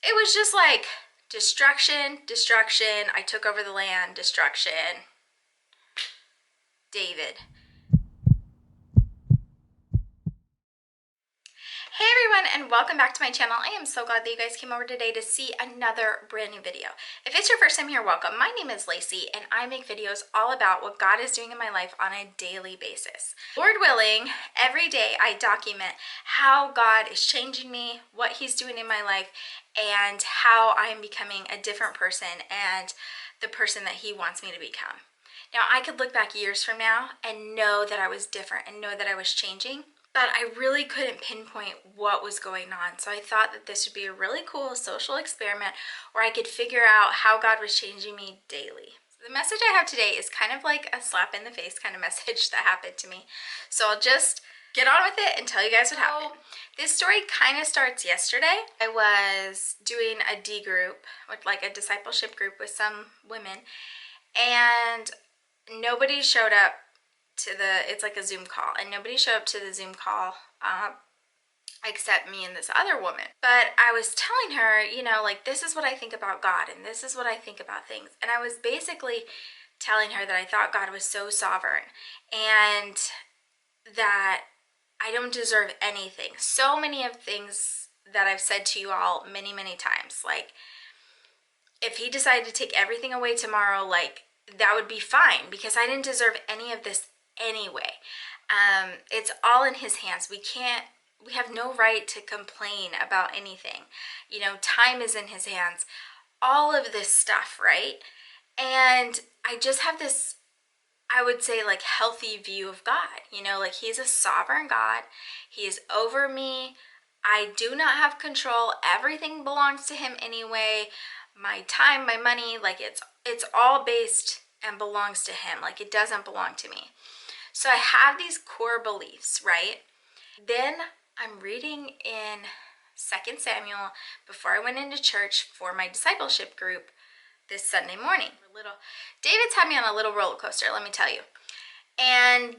it was just like destruction, destruction. I took over the land, destruction. David. Hey everyone, and welcome back to my channel. I am so glad that you guys came over today to see another brand new video. If it's your first time here, welcome. My name is Lacey and I make videos all about what God is doing in my life on a daily basis. Lord willing, every day I document how God is changing me, what he's doing in my life, and how I am becoming a different person and the person that he wants me to become. Now, I could look back years from now and know that I was different and know that I was changing, but I really couldn't pinpoint what was going on. So I thought that this would be a really cool social experiment where I could figure out how God was changing me daily. The message I have today is kind of like a slap in the face kind of message that happened to me. So I'll just get on with it and tell you guys what happened. This story kind of starts yesterday. I was doing a D group, like a discipleship group with some women, and nobody showed up to it's like a Zoom call, and nobody showed up to the Zoom call except me and this other woman. But I was telling her, you know, like, this is what I think about God and this is what I think about things. And I was basically telling her that I thought God was so sovereign and that I don't deserve anything. So many of things that I've said to you all many, many times, like, if he decided to take everything away tomorrow, like, that would be fine because I didn't deserve any of this anyway. It's all in his hands. We have no right to complain about anything. You know, time is in his hands. All of this stuff, right? And I just have this, I would say, like, healthy view of God. You know, like, he's a sovereign God. He is over me. I do not have control. Everything belongs to him anyway. My time, my money, like, it's all based and belongs to him. Like, it doesn't belong to me. So I have these core beliefs, right? Then I'm reading in 2 Samuel before I went into church for my discipleship group this Sunday morning. David's had me on a little roller coaster, let me tell you. And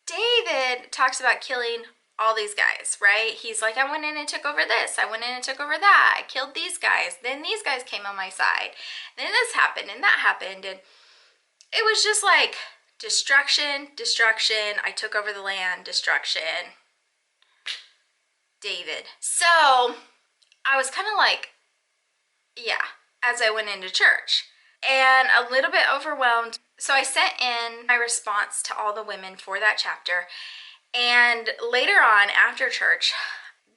David talks about killing all these guys, right? He's like, I went in and took over this. I went in and took over that. I killed these guys. Then these guys came on my side. Then this happened and that happened. And it was just like destruction, destruction. I took over the land, destruction. David. So I was kind of like, yeah, as I went into church and a little bit overwhelmed. So I sent in my response to all the women for that chapter. And later on, after church,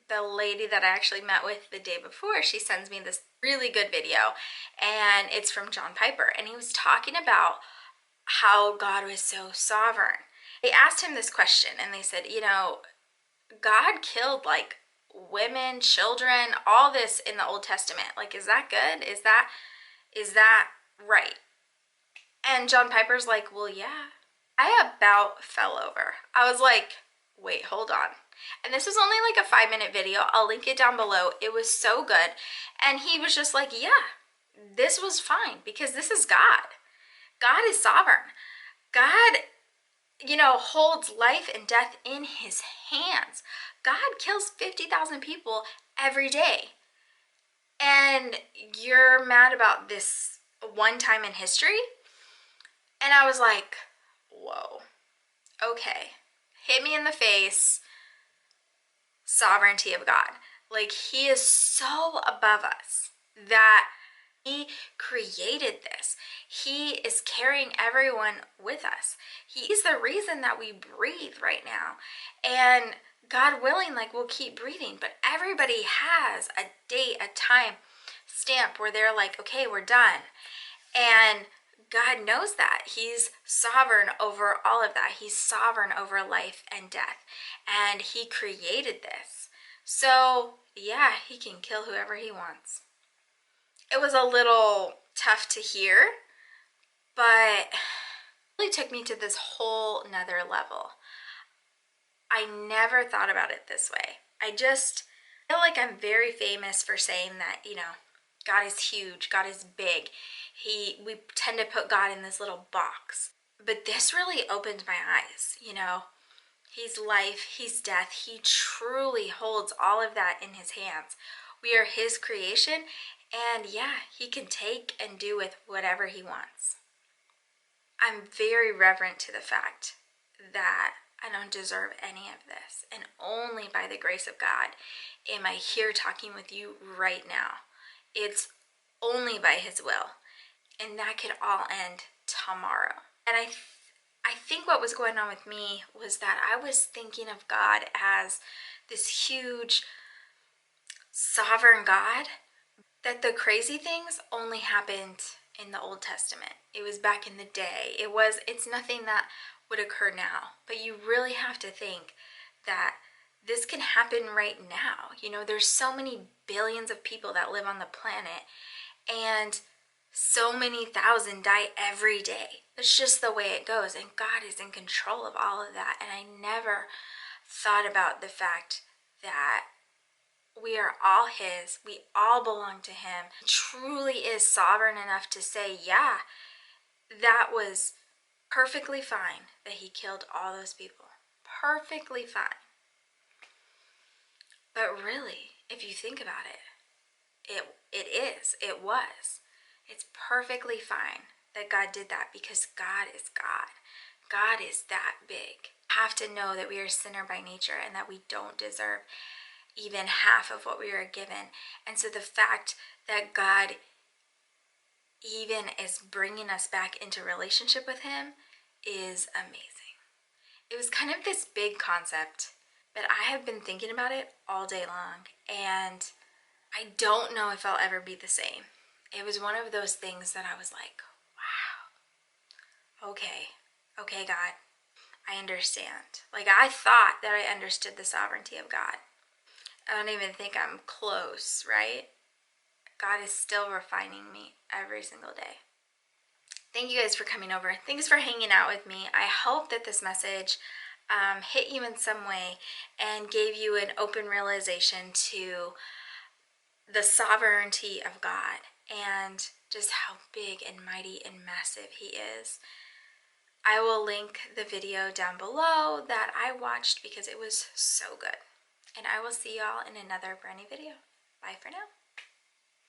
the lady that I actually met with the day before, she sends me this really good video, and it's from John Piper, and he was talking about how God was so sovereign. They asked him this question, and they said, you know, God killed, like, women, children, all this in the Old Testament. Like, is that good? Is that right? And John Piper's like, well, yeah. I about fell over. I was like, wait, hold on. And this was only like a 5-minute video. I'll link it down below. It was so good. And he was just like, yeah, this was fine because this is God. God is sovereign. God, you know, holds life and death in his hands. God kills 50,000 people every day. And you're mad about this one time in history? And I was like, whoa, okay, hit me in the face, sovereignty of God. Like, he is so above us that he created this. He is carrying everyone with us. He's the reason that we breathe right now. And God willing, like, we'll keep breathing, but everybody has a date, a time stamp where they're like, okay, we're done. And God knows that. He's sovereign over all of that. He's sovereign over life and death. And he created this. So, yeah, he can kill whoever he wants. It was a little tough to hear, but it really took me to this whole nother level. I never thought about it this way. I just feel like I'm very famous for saying that, you know, God is huge, God is big. We tend to put God in this little box. But this really opened my eyes, you know. He's life, he's death. He truly holds all of that in his hands. We are His creation, and yeah, He can take and do with whatever He wants. I'm very reverent to the fact that I don't deserve any of this, and only by the grace of God am I here talking with you right now. It's only by His will, and that could all end tomorrow. And I think what was going on with me was that I was thinking of God as this huge sovereign God, that the crazy things only happened in the Old Testament. It was back in the day. It's nothing that would occur now. But you really have to think that this can happen right now. You know, there's so many billions of people that live on the planet, and so many thousand die every day. It's just the way it goes, and God is in control of all of that. And I never thought about the fact that we are all His. We all belong to Him. He truly is sovereign enough to say, yeah, that was perfectly fine that He killed all those people. Perfectly fine. But really, if you think about it, it was. It's perfectly fine that God did that, because God is God. God is that big. We have to know that we are a sinner by nature and that we don't deserve even half of what we are given. And so the fact that God even is bringing us back into relationship with Him is amazing. It was kind of this big concept, but I have been thinking about it all day long, and I don't know if I'll ever be the same. It was one of those things that I was like, wow, okay, God, I understand. Like, I thought that I understood the sovereignty of God. I don't even think I'm close, right? God is still refining me every single day. Thank you guys for coming over. Thanks for hanging out with me. I hope that this message hit you in some way and gave you an open realization to the sovereignty of God and just how big and mighty and massive He is. I will link the video down below that I watched because it was so good. And I will see y'all in another brand new video. Bye for now.